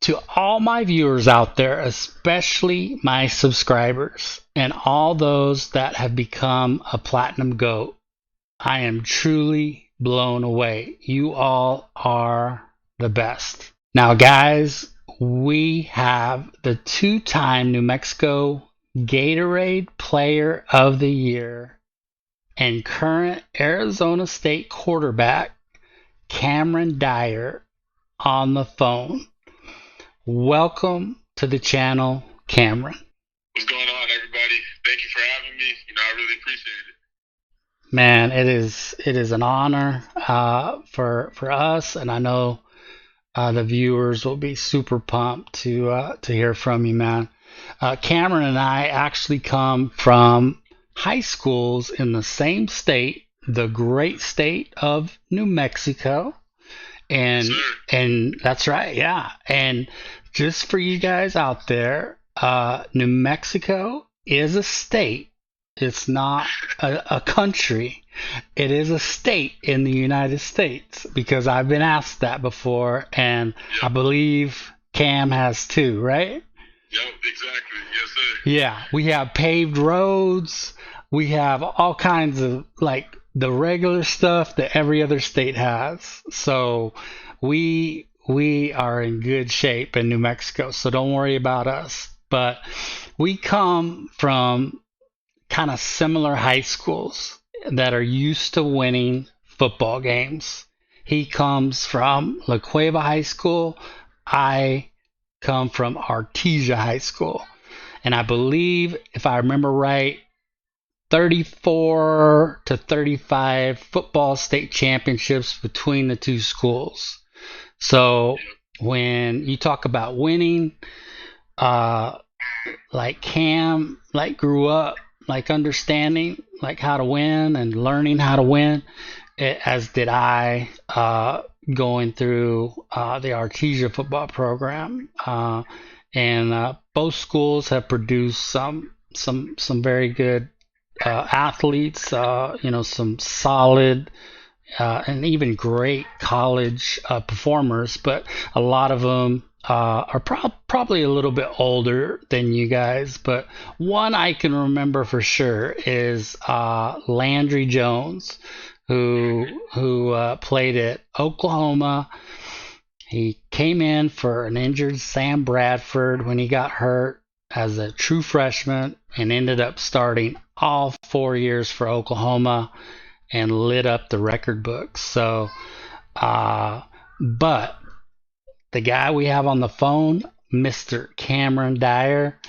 to all my viewers out there, especially my subscribers and all those that have become a Platinum GOAT, I am truly blown away. You all are the best. Now, guys, we have the two-time New Mexico Gatorade Player of the Year and current Arizona State quarterback Cameron Dyer on the phone. Welcome to the channel, Cameron. What's going on, everybody? Thank you for having me. I really appreciate it. Man, it is an honor for us, and I know the viewers will be super pumped to hear from you, man. Cameron and I actually come from high schools in the same state, the great state of New Mexico. And that's right, yeah. And just for you guys out there, New Mexico is a state. It's not a country. It is a state in the United States, because I've been asked that before, and I believe Cam has too, right? Yep, exactly. Yes, sir. Yeah, we have paved roads. We have all kinds of, like, the regular stuff that every other state has. So we are in good shape in New Mexico, so don't worry about us. But we come from kind of similar high schools that are used to winning football games. He comes from La Cueva High School. I come from Artesia High School. And I believe, if I remember right, 34 to 35 football state championships between the two schools. So when you talk about winning, like Cam, like grew up, like understanding like how to win and learning how to win, as did I, going through the Artesia football program. And both schools have produced some very good athletes, some solid and even great college performers, but a lot of them are probably a little bit older than you guys. But one I can remember for sure is Landry Jones, who played at Oklahoma. He came in for an injured Sam Bradford when he got hurt as a true freshman, and ended up starting all 4 years for Oklahoma and lit up the record books. So, but the guy we have on the phone, Mr. Cameron Dyer,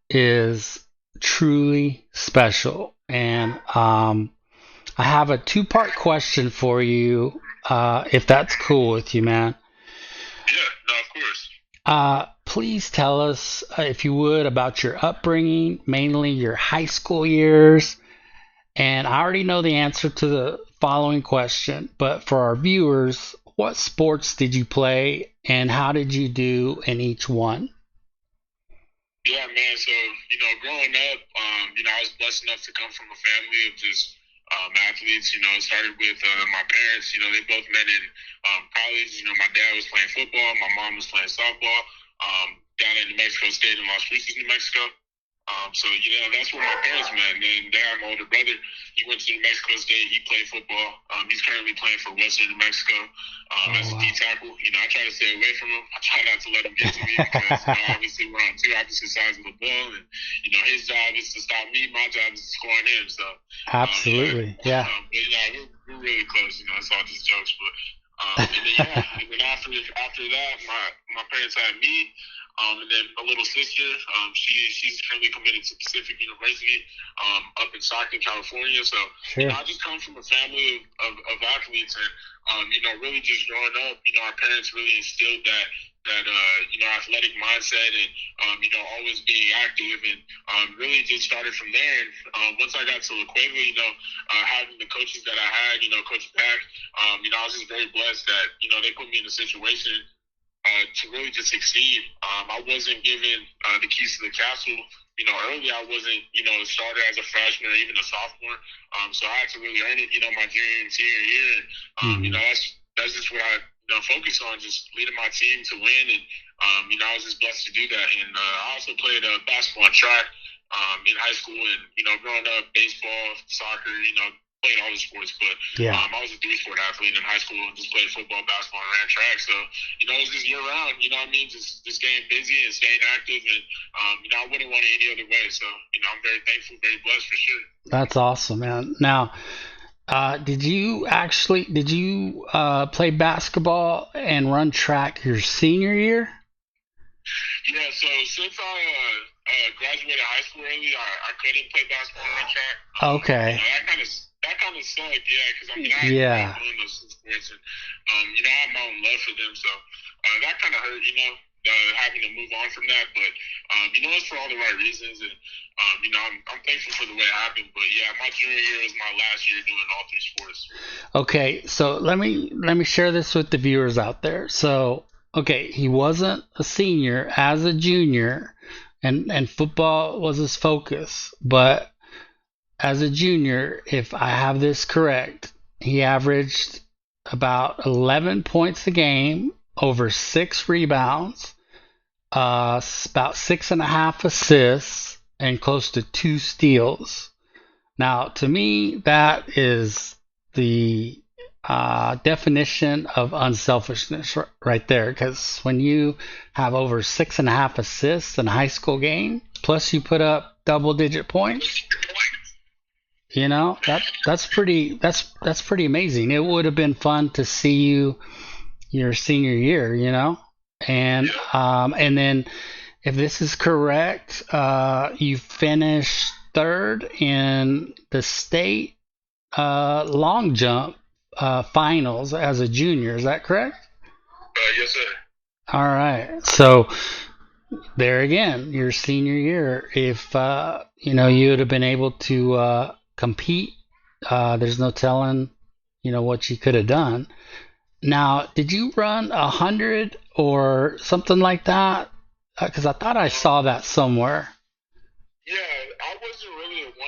is truly special. And I have a two-part question for you, if that's cool with you, man. Yeah, no, of course. Please tell us, if you would, about your upbringing, mainly your high school years. And I already know the answer to the following question, but for our viewers, what sports did you play and how did you do in each one? Yeah, man. So, growing up, I was blessed enough to come from a family of just athletes. It started with my parents. They both met in college. My dad was playing football. My mom was playing softball down in New Mexico State in Las Cruces, New Mexico. So, that's where my parents met. And then Dad, my older brother, he went to New Mexico State. He played football. He's currently playing for Western New Mexico as a D tackle. I try to stay away from him. I try not to let him get to me because, obviously we're on two opposite sides of the ball. And, his job is to stop me. My job is to score on him. So, absolutely, yeah. But, we're really close. It's all just jokes. But, and then, and then after that, my parents had me. And then a little sister, she's currently committed to Pacific University up in Stockton, California. So, sure. I just come from a family of athletes, and really just growing up, our parents really instilled that athletic mindset, and always being active, and really just started from there. And once I got to La Cueva, having the coaches that I had, Coach Pack, I was just very blessed that they put me in a situation to really just succeed. I wasn't given the keys to the castle. Early I wasn't, a starter as a freshman or even a sophomore. So I had to really earn it, my junior and senior year. And, that's just what I focus on just leading my team to win. And, I was just blessed to do that. And I also played basketball and track in high school. And, growing up, baseball, soccer, played all the sports. But Yeah. I was a three-sport athlete in high school and just played football, basketball, and ran track. So, it was just year-round, just staying busy and staying active. And, I wouldn't want it any other way. So, I'm very thankful, very blessed for sure. That's awesome, man. Now, did you play basketball and run track your senior year? Yeah, so since I graduated high school early, I couldn't play basketball and run track. Okay. That kind of sucked, yeah, because I had doing those sports, and I have my own love for them, so that kind of hurt, having to move on from that. But it's for all the right reasons, and I'm thankful for the way it happened. But yeah, my junior year was my last year doing all three sports. Okay, so let me share this with the viewers out there. So, okay, he wasn't a senior as a junior, and football was his focus. But as a junior, if I have this correct, he averaged about 11 points a game, over 6 rebounds, about 6.5 assists, and close to 2 steals. Now, to me, that is the definition of unselfishness right there. Because when you have over 6.5 assists in a high school game, plus you put up double-digit points, that's pretty amazing. It would have been fun to see you your senior year, and then if this is correct, you finished third in the state long jump finals as a junior. Is that correct? Yes, sir. All right. So there again, your senior year, if you would have been able to compete, there's no telling, what you could have done. Now, did you run 100 or something like that? Because I thought I saw that somewhere. Yeah, I wasn't really a 100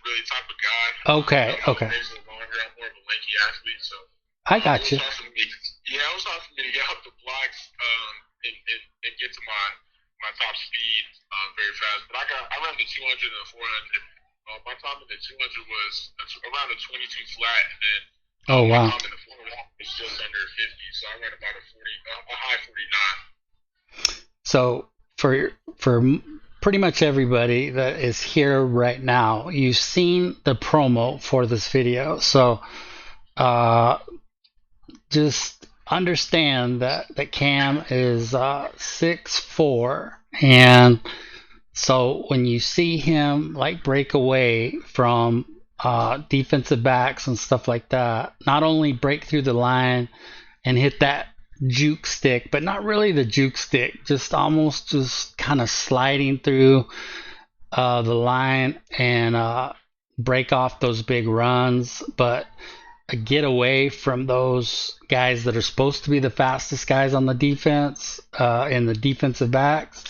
really type of guy. Okay. I'm more of a lanky athlete, so I got you. It was hard for me to get up the blocks and get to my top speed very fast. But I ran the 200 and the 400. My time in the 200 was around a 22 flat, and then my time in the 400 was just under 50. So I ran about a high 49. So for pretty much everybody that is here right now, you've seen the promo for this video. So just understand that Cam is 6'4", and so when you see him break away from defensive backs and stuff like that, not only break through the line and hit that juke stick, but not really the juke stick, just kind of sliding through the line and break off those big runs, but get away from those guys that are supposed to be the fastest guys on the defense and the defensive backs.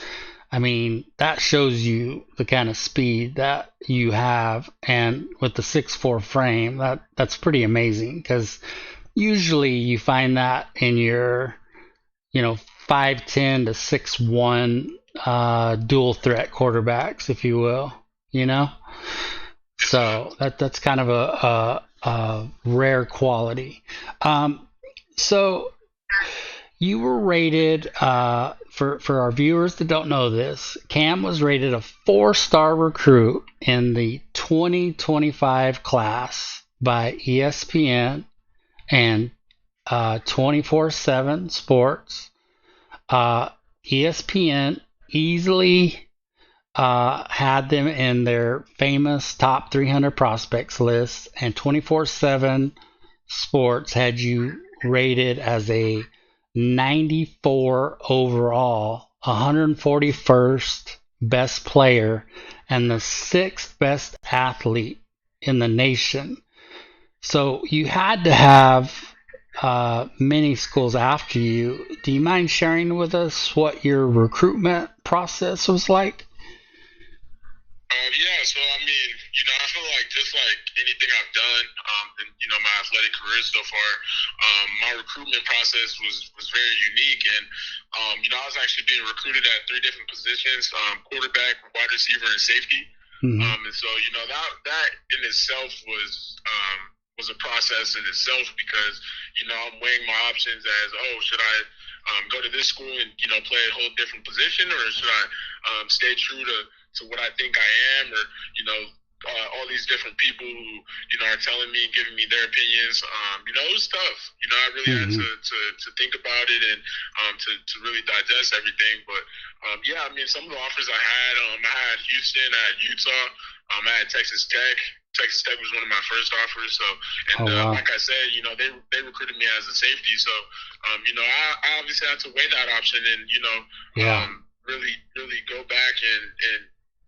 I mean, that shows you the kind of speed that you have, and with the 6'4" frame, that's pretty amazing, because usually you find that in your 5'10" to 6'1" dual threat quarterbacks, if you will, so that's kind of a rare quality. So you were rated, for our viewers that don't know this, Cam was rated a 4-star recruit in the 2025 class by ESPN and 24/7 Sports. ESPN easily had them in their famous top 300 prospects list, and 24/7 Sports had you rated as a 94 overall, 141st best player, and the 6th best athlete in the nation. So you had to have many schools after you. Do you mind sharing with us what your recruitment process was like? Yeah, so I mean, I feel like just like anything I've done, in my athletic career so far, my recruitment process was very unique, and I was actually being recruited at three different positions: quarterback, wide receiver, and safety. Mm-hmm. And so that in itself was a process in itself because I'm weighing my options as, should I go to this school and play a whole different position, or should I stay true to what I think I am, or all these different people who are telling me, giving me their opinions. It was tough. I really had Mm-hmm. to think about it and to really digest everything. But some of the offers I had Houston, I had Utah, I had Texas Tech. Texas Tech was one of my first offers. So, and Oh wow. like I said, they recruited me as a safety. So, I obviously had to weigh that option and Yeah. really really go back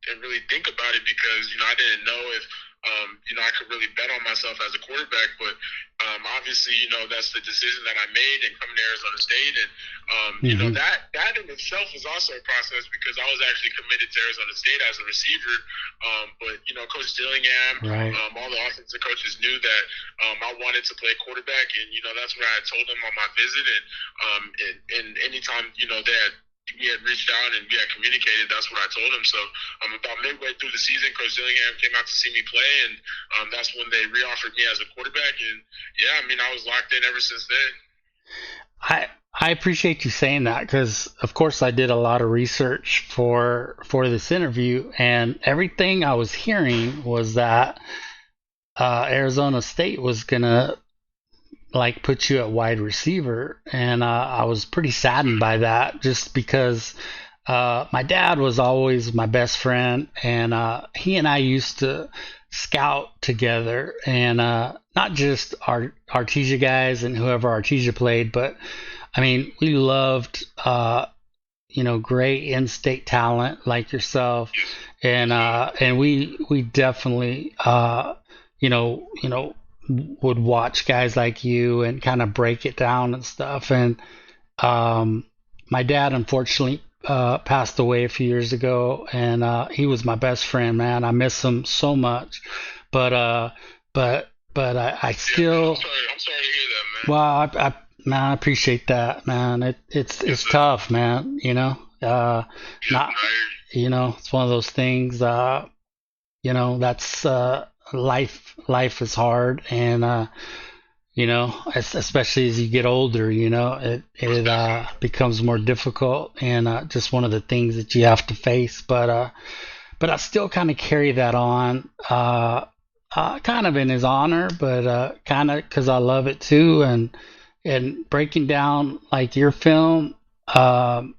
and really think about it because I didn't know if I could really bet on myself as a quarterback, but obviously that's the decision that I made and coming to Arizona State, and Mm-hmm. that in itself was also a process because I was actually committed to Arizona State as a receiver, but Coach Dillingham, Right. all the offensive coaches knew that I wanted to play quarterback, and that's what I had told them on my visit, and anytime we had reached out and we had communicated, that's what I told him. So about midway through the season, Coach Dillingham came out to see me play, and that's when they reoffered me as a quarterback. And I was locked in ever since then. I appreciate you saying that because, of course, I did a lot of research for this interview, and everything I was hearing was that Arizona State was gonna like put you at wide receiver, and I was pretty saddened by that, just because my dad was always my best friend, and he and I used to scout together, and not just our Artesia guys and whoever Artesia played, but I mean we loved great in-state talent like yourself, and we definitely would watch guys like you and kind of break it down and stuff. And my dad unfortunately passed away a few years ago, and he was my best friend, man. I miss him so much, but I Yeah, still, I'm sorry to hear that, man. well, man, I appreciate that, man. It's Yes, sir. tough, man. Yep, Not, I hear you. it's one of those things. That's life is hard, and especially as you get older, Most it definitely. becomes more difficult, and just one of the things that you have to face. But I still kind of carry that on, kind of in his honor, but kind of because I love it too, and breaking down like your film, man,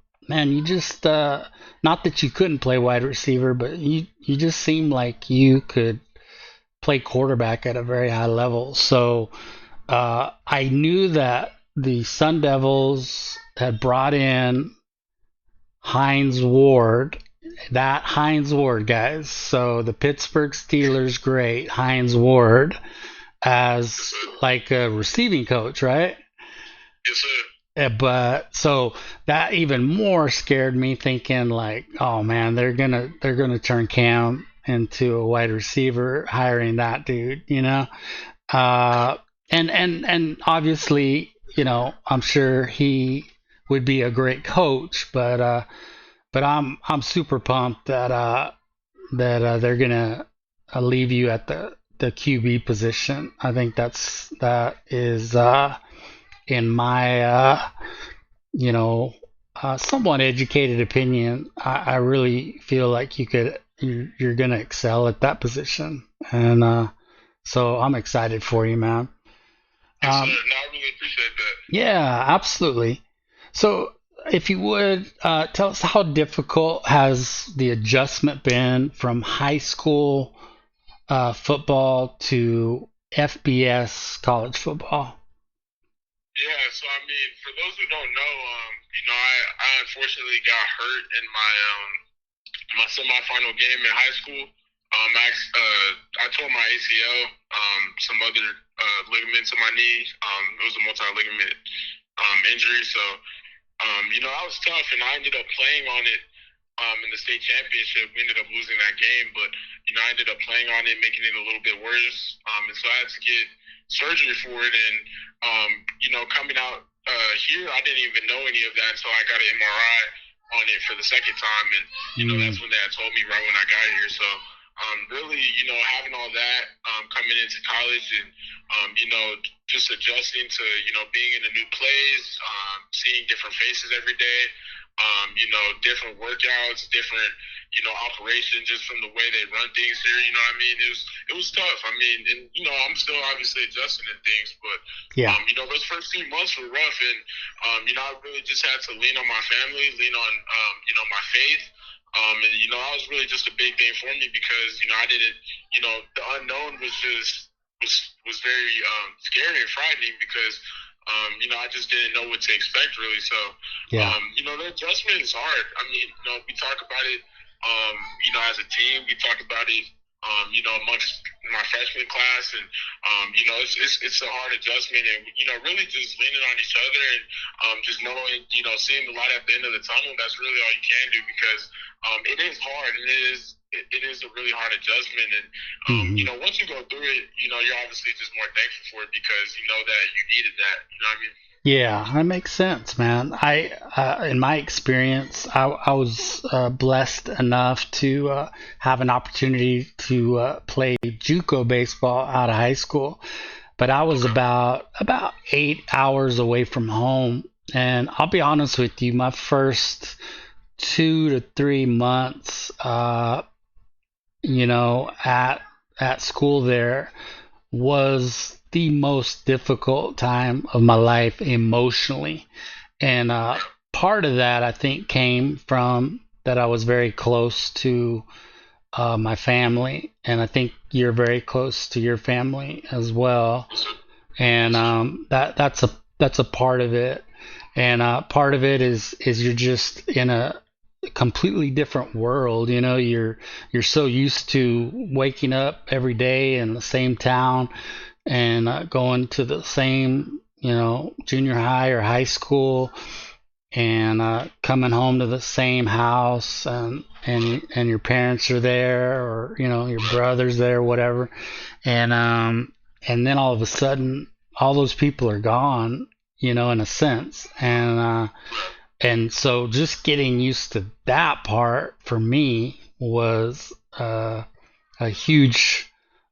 you just not that you couldn't play wide receiver, but you just seem like you could play quarterback at a very high level. So I knew that the Sun Devils had brought in Hines Ward. That Hines Ward, guys. So the Pittsburgh Steelers great Hines Ward Yes, as sir. like a receiving coach, right? Yes, sir. But so that even more scared me, thinking like, oh man, they're gonna turn Cam into a wide receiver, hiring that dude, Uh, and obviously, I'm sure he would be a great coach, but I'm super pumped that they're gonna leave you at the QB position. I think that is in my you know somewhat educated opinion. I really feel like you're gonna excel at that position, and so I'm excited for you, man. Yes, sir. Um, No, I really appreciate that. yeah, absolutely. So, if you would tell us, how difficult has the adjustment been from high school football to FBS college football? Yeah, so for those who don't know, I unfortunately got hurt in my semifinal game in high school. I tore my ACL, some other ligaments in my knee. It was a multi-ligament injury, so that was tough, and I ended up playing on it in the state championship. We ended up losing that game, but I ended up playing on it, making it a little bit worse. And so I had to get surgery for it. And coming out here, I didn't even know any of that, so I got an MRI on it for the second time, and that's when they had told me right when I got here. So really, having all that coming into college and just adjusting to being in a new place, seeing different faces every day, different workouts, different operations, just from the way they run things here. It was tough. And I'm still obviously adjusting to things, but those first few months were rough, and I really just had to lean on my family, lean on my faith. And that was really just a big thing for me, because I didn't, the unknown was very scary and frightening, because I just didn't know what to expect, really. So the adjustment is hard. We talk about it as a team. We talk about it amongst my freshman class, and it's a hard adjustment, and really just leaning on each other, and just knowing, seeing the light at the end of the tunnel. That's really all you can do, because it is hard, and it is a really hard adjustment. And once you go through it, you're obviously just more thankful for it, because you know that you needed that. You know what I mean? Yeah, that makes sense, man. In my experience, I was blessed enough to have an opportunity to play JUCO baseball out of high school, but I was about 8 hours away from home. And I'll be honest with you, my first 2 to 3 months, at school there was the most difficult time of my life emotionally. And part of that, I think, came from that I was very close to my family. And I think you're very close to your family as well. And that's a part of it. And part of it is you're just in a completely different world. You're so used to waking up every day in the same town, and going to the same, junior high or high school, and coming home to the same house, and your parents are there, or your brother's there, whatever, and then all of a sudden all those people are gone, in a sense, and so just getting used to that part for me was a huge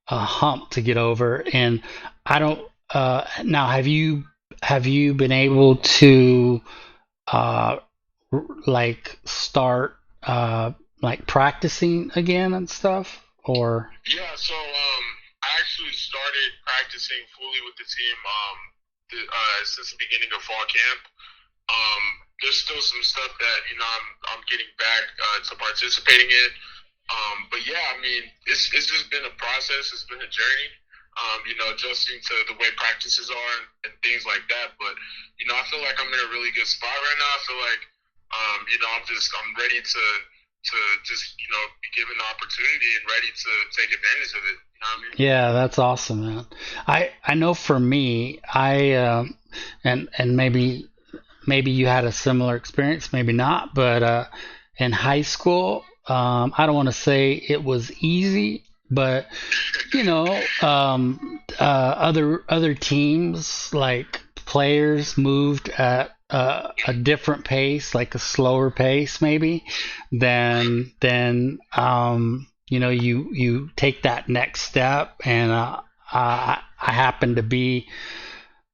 hump to get over. And I don't. Now, have you been able to start practicing again and stuff, or? Yeah. So I actually started practicing fully with the team since the beginning of fall camp. There's still some stuff that I'm getting back to participating in. But yeah, it's just been a process. It's been a journey. Adjusting to the way practices are, and things like that. But I feel like I'm in a really good spot right now. I feel like I'm ready to just be given the opportunity and ready to take advantage of it. You know what I mean? Yeah, that's awesome, man. I know for me, and maybe you had a similar experience, maybe not, but in high school, I don't want to say it was easy, but other teams, like players, moved at a different pace, like a slower pace, maybe than you take that next step. And I happen to be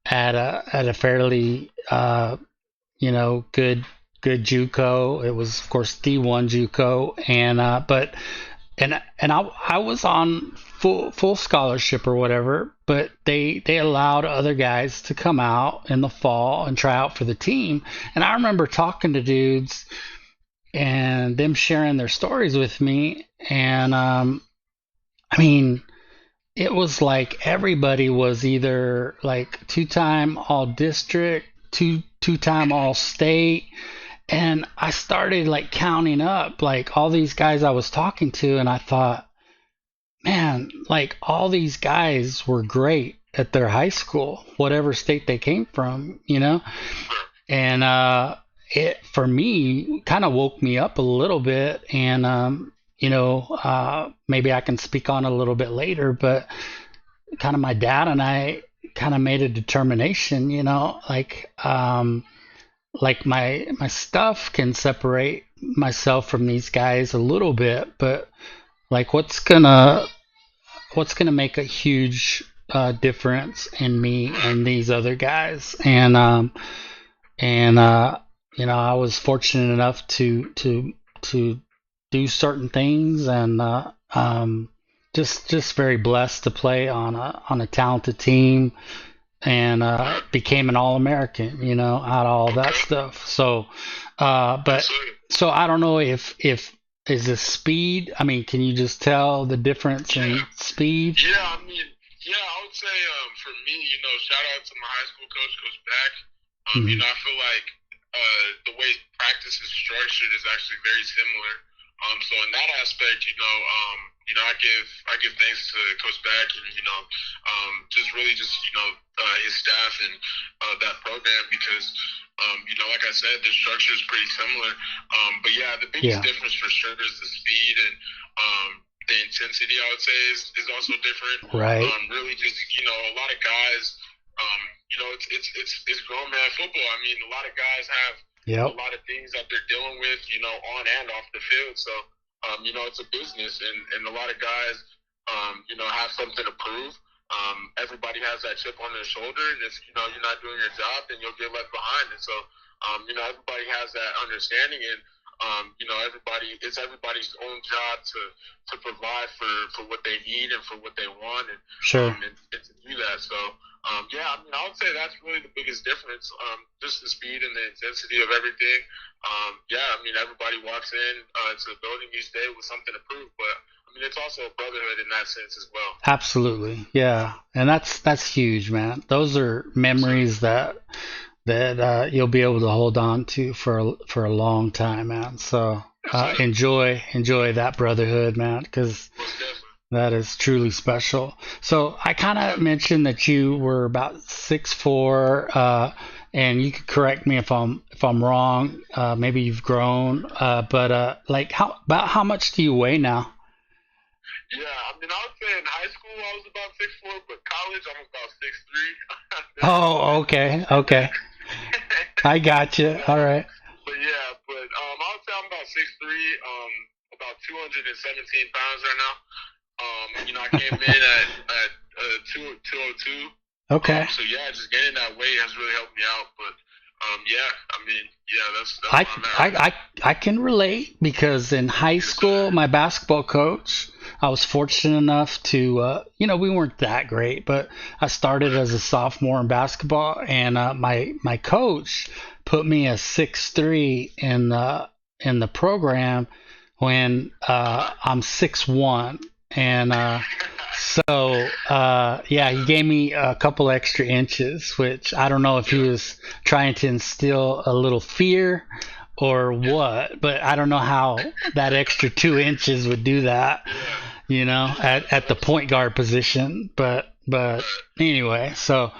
at a fairly good JUCO. It was, of course, D1 JUCO, and I was on full scholarship or whatever, but they allowed other guys to come out in the fall and try out for the team. And I remember talking to dudes and them sharing their stories with me, and it was like everybody was either like two-time all district, two-time all state. And I started like counting up like all these guys I was talking to, and I thought, man, like all these guys were great at their high school, whatever state they came from, And it, for me, kind of woke me up a little bit. And, maybe I can speak on it a little bit later, but kind of my dad and I kind of made a determination, like my stuff can separate myself from these guys a little bit, but like what's gonna make a huge difference in me and these other guys. And I was fortunate enough to do certain things, and just very blessed to play on a talented team, and became an All-American, out of all that stuff. But so I don't know if is the speed. I mean, can you just tell the difference in speed? Yeah, I mean, I would say for me, shout out to my high school coach, Coach Back. I feel like the way practice is structured is actually very similar. So in that aspect, I give thanks to Coach Back and just really just his staff and that program, because like I said, the structure is pretty similar. But yeah, the biggest difference for sure is the speed, and the intensity, I would say, is also different. Right. Really just a lot of guys. It's grown man football. I mean, a lot of guys have a lot of things that they're dealing with, on and off the field. So, it's a business, and a lot of guys, have something to prove. Everybody has that chip on their shoulder, and if you're not doing your job, then you'll get left behind. And so, everybody has that understanding, and it's everybody's own job to provide for what they need and for what they want, and sure, and to do that. So, I would say that's really the biggest difference. Just the speed and the intensity of everything. Everybody walks into the building each day with something to prove, but it's also a brotherhood in that sense as well. Absolutely, yeah, and that's huge, man. Those are memories that you'll be able to hold on to for a long time, man. So enjoy that brotherhood, man, because that is truly special. So I kind of mentioned that you were about 6'4", and you could correct me if I'm wrong. Maybe you've grown, but how much do you weigh now? Yeah, I would say in high school I was about 6'4", but college I'm about 6'3". Oh, okay. I got you. All right. But I would say I'm about 6'3", about 217 pounds right now. I came in at 202. Okay. So just getting that weight has really helped me out. But that's where I'm at. I can relate, because in high school, my basketball coach, I was fortunate enough to, we weren't that great, but I started as a sophomore in basketball, and my coach put me as 6'3" in the program when I'm 6'1", and he gave me a couple extra inches, which I don't know if he was trying to instill a little fear or what, but I don't know how that extra 2 inches would do that, at the point guard position. But anyway, so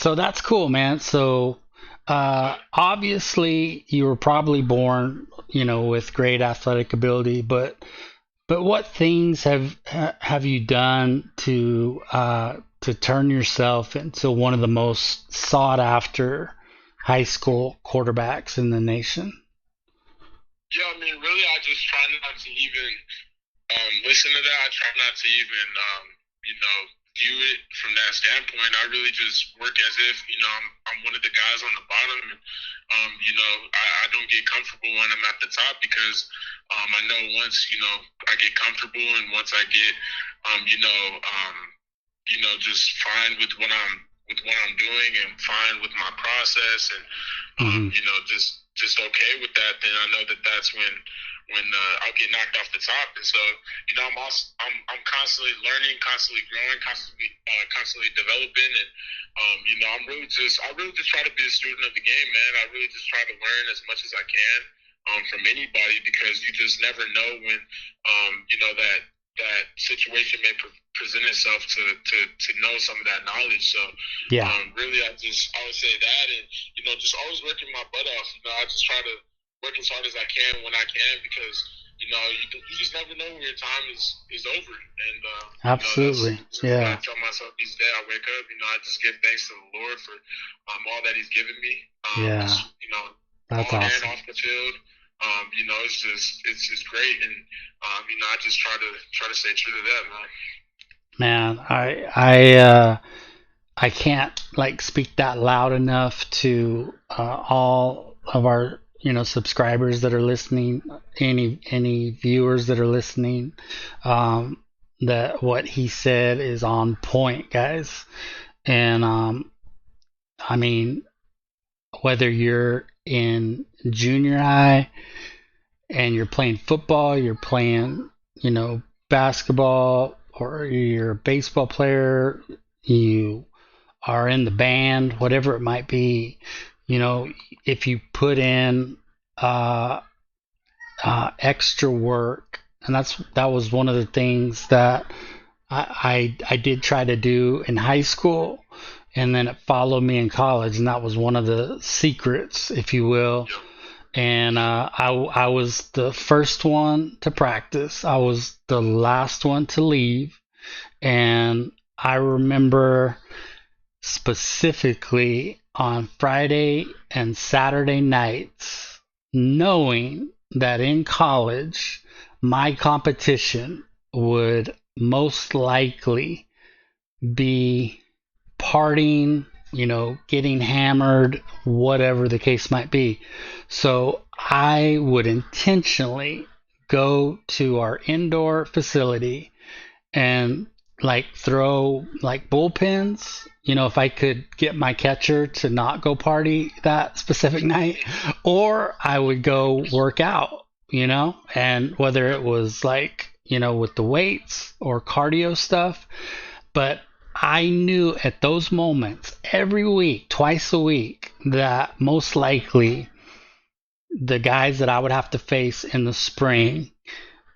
that's cool, man. So obviously you were probably born, with great athletic ability, but what things have you done to turn yourself into one of the most sought after high school quarterbacks in the nation? Yeah, really, I just try not to even listen to that. I try not to even view it from that standpoint. I really just work as if I'm one of the guys on the bottom, and I don't get comfortable when I'm at the top, because I know once I get comfortable, and once I get just fine with what I'm doing, and fine with my process, and just okay with that, then I know that that's when I'll get knocked off the top. And so I'm constantly learning, constantly growing, constantly developing, and I really just try to be a student of the game, man. I really just try to learn as much as I can from anybody, because you just never know when that situation may present itself to know some of that knowledge. So really, I would say that, and just always working my butt off. I just try to work as hard as I can when I can, because you just never know when your time is over. And Absolutely. that's what I Yeah. tell myself each day. I wake up, I just give thanks to the Lord for all that He's given me. Yeah. That's On awesome. and off the field. It's great, and I just try to stay true to that, man. Man, I can't like speak that loud enough to all of our subscribers that are listening, any viewers that are listening, that what he said is on point, guys. And I mean, whether you're in junior high and you're playing football, you're playing basketball, or you're a baseball player, you are in the band, whatever it might be, if you put in uh, extra work, and that was one of the things that I did try to do in high school, and then it followed me in college, and that was one of the secrets, if you will. And I was the first one to practice. I was the last one to leave, and I remember specifically on Friday and Saturday nights, knowing that in college, my competition would most likely be partying, getting hammered, whatever the case might be. So I would intentionally go to our indoor facility and like throw like bullpens. If I could get my catcher to not go party that specific night, or I would go work out, and whether it was like, with the weights or cardio stuff. But I knew at those moments every week, twice a week, that most likely the guys that I would have to face in the spring,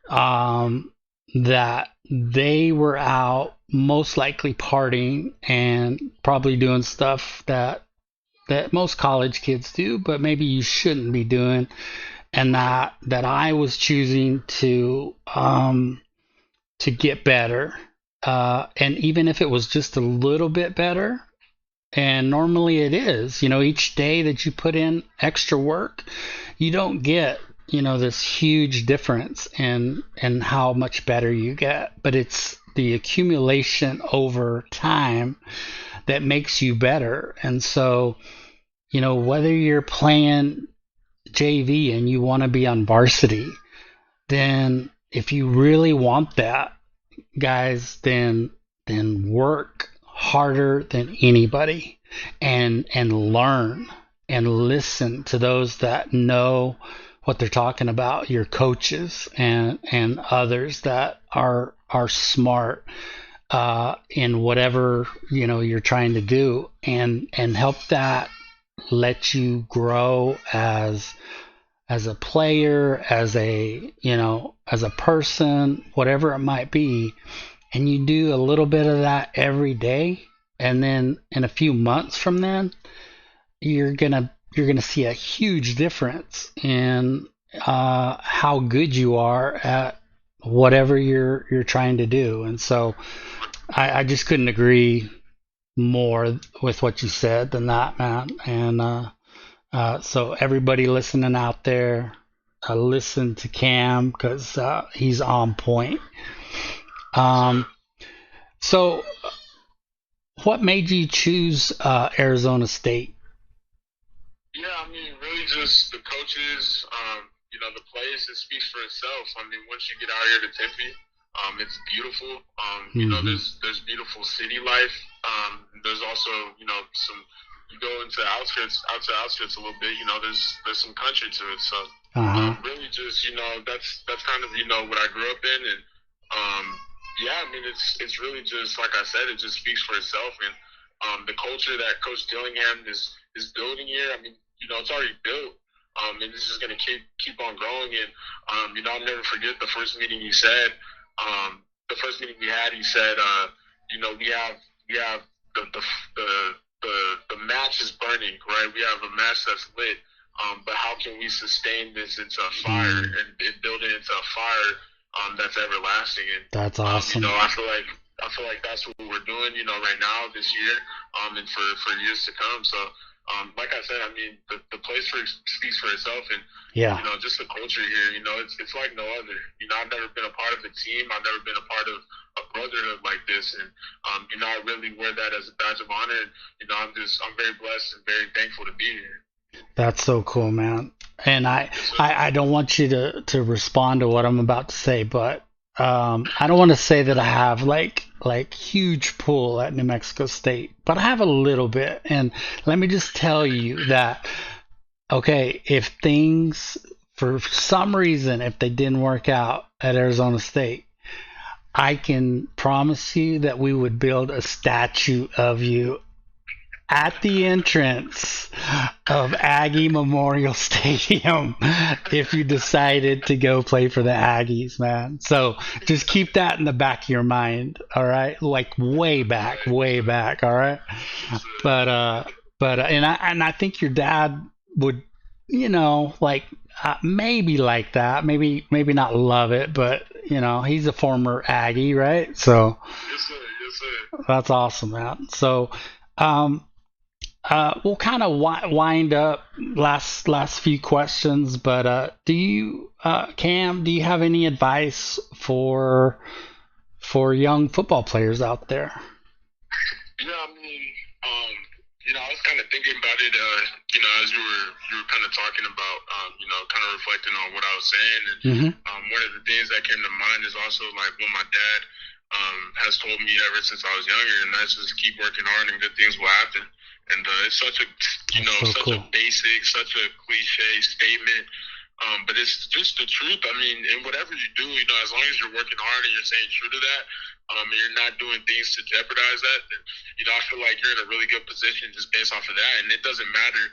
that they were out most likely partying and probably doing stuff that most college kids do, but maybe you shouldn't be doing, and that I was choosing to get better, and even if it was just a little bit better, and normally it is, each day that you put in extra work, you don't get, this huge difference in how much better you get, but it's the accumulation over time that makes you better. And so, whether you're playing JV and you want to be on varsity, then if you really want that, guys, then work harder than anybody, and learn and listen to those that know what they're talking about, your coaches and others that are smart in whatever you're trying to do, and help that let you grow as a player, as a person, whatever it might be. And you do a little bit of that every day, and then in a few months from then, you're gonna see a huge difference in how good you are at whatever you're trying to do. And so I just couldn't agree more with what you said than that, man. And so everybody listening out there, listen to Cam, because he's on point. So what made you choose Arizona State? Yeah, I mean, really just the coaches, the place, it speaks for itself. I mean, once you get out here to Tempe, it's beautiful. There's beautiful city life. There's also, some, you go into outskirts a little bit, there's some country to it. So really just, that's kind of, what I grew up in. And yeah, I mean, it's really just, like I said, it just speaks for itself. And the culture that Coach Dillingham is building here, I mean, it's already built. And it's just going to keep on growing. And, I'll never forget the first meeting he said, the first meeting we had, he said, we have the match is burning, right? We have a match that's lit. but how can we sustain this into a fire and build it into a fire that's everlasting? And That's awesome. I feel like that's what we're doing, right now this year, and for years to come. So, like I said, I mean, the place speaks for itself, and just the culture here, it's like no other. I've never been a part of a team. I've never been a part of a brotherhood like this, and I really wear that as a badge of honor. And I'm very blessed and very thankful to be here. That's so cool, man. And I don't want you to respond to what I'm about to say, but I don't want to say that I have like huge pull at New Mexico State, but I have a little bit. And let me just tell you that, okay, if things for some reason, if they didn't work out at Arizona State, I can promise you that we would build a statue of you at the entrance of Aggie Memorial Stadium if you decided to go play for the Aggies, man. So just keep that in the back of your mind, all right? Like way back, all right? But I think your dad would, maybe like that, maybe not love it, but he's a former Aggie, right? So Yes, sir. that's awesome, man. So we'll kind of wind up last few questions, but Cam, do you have any advice for young football players out there? Yeah, I mean, I was kind of thinking about it, as you were kind of talking about, kind of reflecting on what I was saying, and one of the things that came to mind is also like what my dad has told me ever since I was younger, and that's just keep working hard and good things will happen. And it's such a, a basic, such a cliche statement, but it's just the truth. I mean, in whatever you do, as long as you're working hard and you're staying true to that, and you're not doing things to jeopardize that, then, I feel like you're in a really good position just based off of that. And it doesn't matter,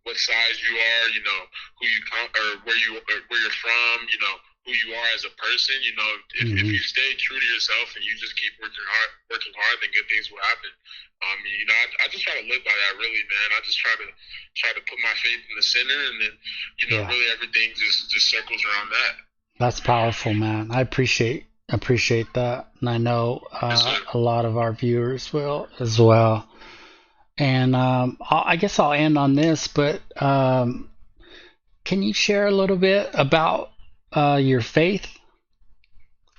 what size you are, who you come or where you're from, who you are as a person. If you stay true to yourself and you just keep working hard, then good things will happen. I just try to live by that, really, man. I just try to put my faith in the center, and then, really everything just circles around that. That's powerful, man. I appreciate that, and I know a lot of our viewers will as well. And I guess I'll end on this, but can you share a little bit about your faith?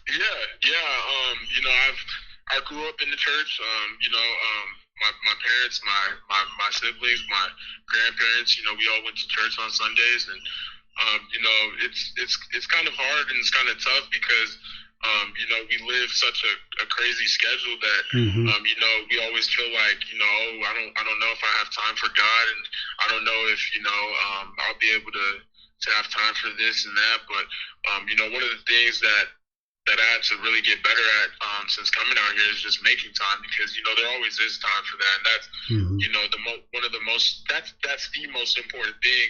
Yeah. I grew up in the church. My parents, my siblings, my grandparents. We all went to church on Sundays, and it's kind of hard and it's kind of tough because we live such a crazy schedule that we always feel like I don't know if I have time for God, and I don't know if I'll be able to have time for this and that. But one of the things that I had to really get better at since coming out here is just making time, because there always is time for that, and that's that's the most important thing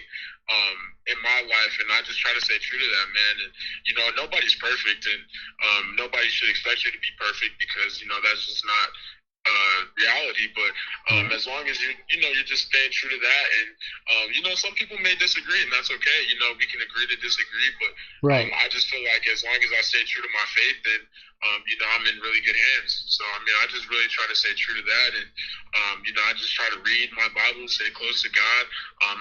in my life, and I just try to stay true to that, man. And nobody's perfect, and nobody should expect you to be perfect, because that's just not reality. But as long as you're just staying true to that, and some people may disagree, and that's okay. We can agree to disagree, but I just feel like as long as I stay true to my faith, then I'm in really good hands. So I just really try to stay true to that, and I just try to read my Bible, stay close to God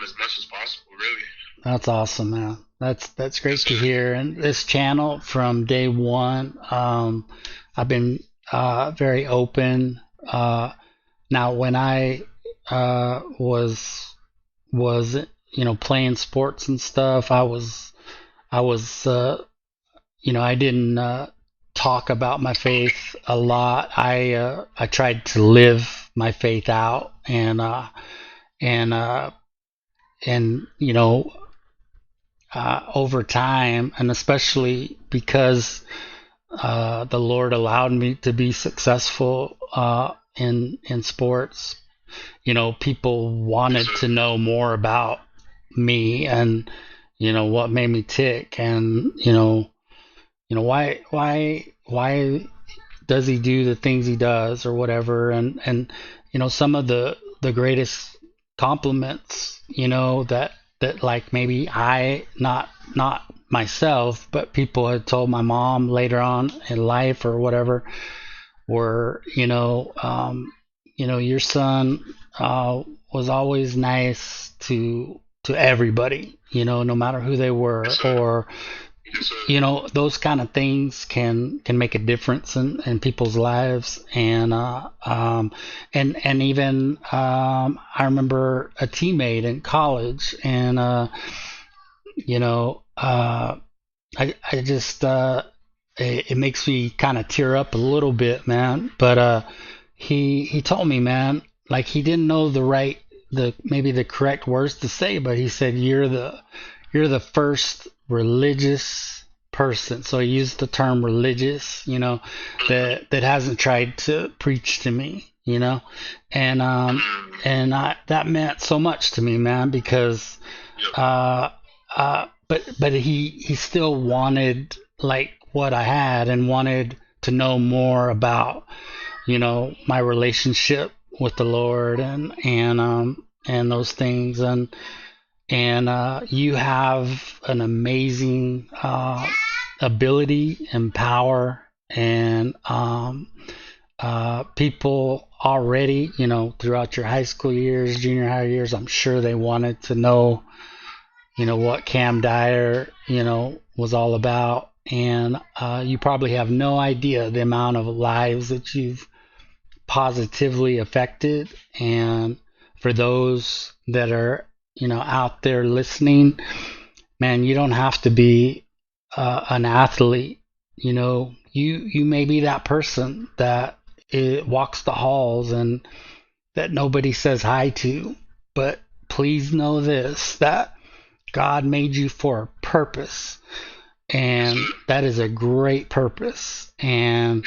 as much as possible, really. That's awesome, man. That's great to hear. And this channel from day one, I've been very open. Now, when I was playing sports and stuff, I was I didn't talk about my faith a lot. I tried to live my faith out, and over time, and especially because the Lord allowed me to be successful in sports, people wanted to know more about me, and what made me tick, and why does he do the things he does, or whatever. And some of the greatest compliments, that like maybe not myself, but people had told my mom later on in life or whatever, were, your son was always nice to everybody, no matter who they were, or those kind of things can make a difference in people's lives. And even I remember a teammate in college, and I just it makes me kind of tear up a little bit, man. But he told me, man, like he didn't know maybe the correct words to say, but he said you're the first religious person. So he used the term religious, that hasn't tried to preach to me, and that meant so much to me, man, because but he still wanted like what I had, and wanted to know more about my relationship with the Lord, and those things. And you have an amazing ability and power, and people already, throughout your high school years, junior high years, I'm sure they wanted to know, what Cam Dyer, was all about. And you probably have no idea the amount of lives that you've positively affected. And for those that are, out there listening, man, you don't have to be an athlete. You may be that person that walks the halls and that nobody says hi to, but please know this, that God made you for a purpose, and that is a great purpose. And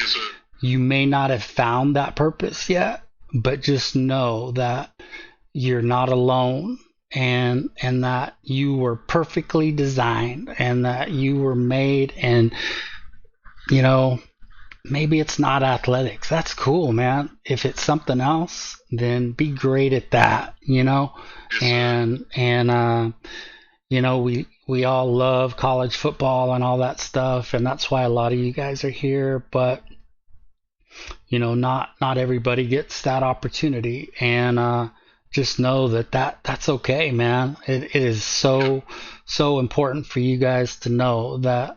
you may not have found that purpose yet, but just know that you're not alone, and that you were perfectly designed, and that you were made. And maybe it's not athletics. That's cool, man. If it's something else, then be great at that, and we all love college football and all that stuff, and that's why a lot of you guys are here. But not everybody gets that opportunity, and just know that's okay, man. It is so important for you guys to know that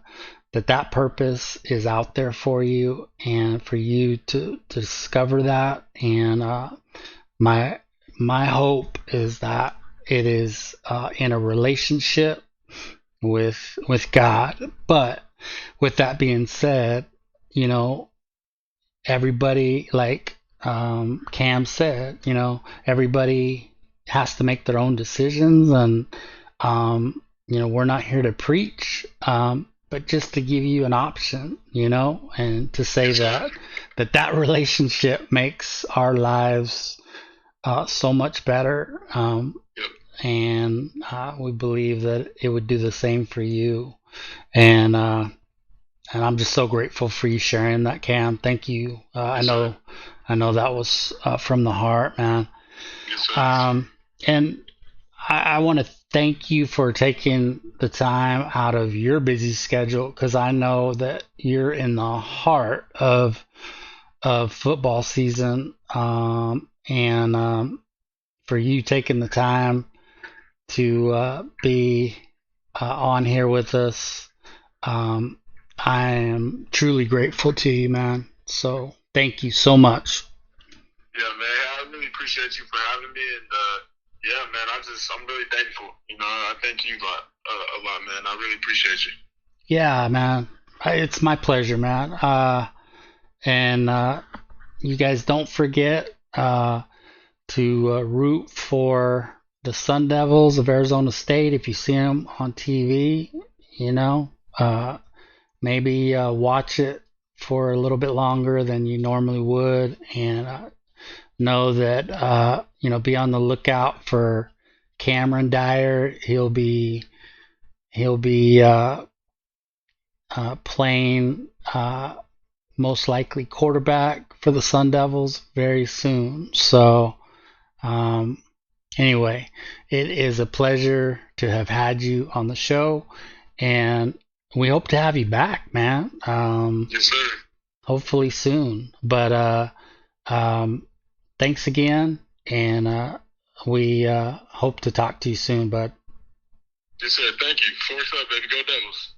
purpose is out there for you, and for you to discover that. And my hope is that it is in a relationship with God. But with that being said, everybody, like Cam said, everybody has to make their own decisions. And we're not here to preach, but just to give you an option, and to say that relationship makes our lives so much better. And we believe that it would do the same for you. And I'm just so grateful for you sharing that, Cam. Thank you. I know that was from the heart, man. And I want to thank you for taking the time out of your busy schedule, because I know that you're in the heart of football season, and for you taking the time to be on here with us. I am truly grateful to you, man. So thank you so much. Yeah, man. I really appreciate you for having me, and yeah, man. I'm really thankful. I thank you a lot, man. I really appreciate you. Yeah, man. It's my pleasure, man. And you guys don't forget to root for the Sun Devils of Arizona State if you see them on TV. Maybe watch it for a little bit longer than you normally would, and know that be on the lookout for Cameron Dyer. He'll be playing most likely quarterback for the Sun Devils very soon. So Anyway, it is a pleasure to have had you on the show, and we hope to have you back, man. Yes, sir. Hopefully soon. But thanks again, and we hope to talk to you soon, bud. Yes, sir. Thank you. Force up, baby. Go Devils.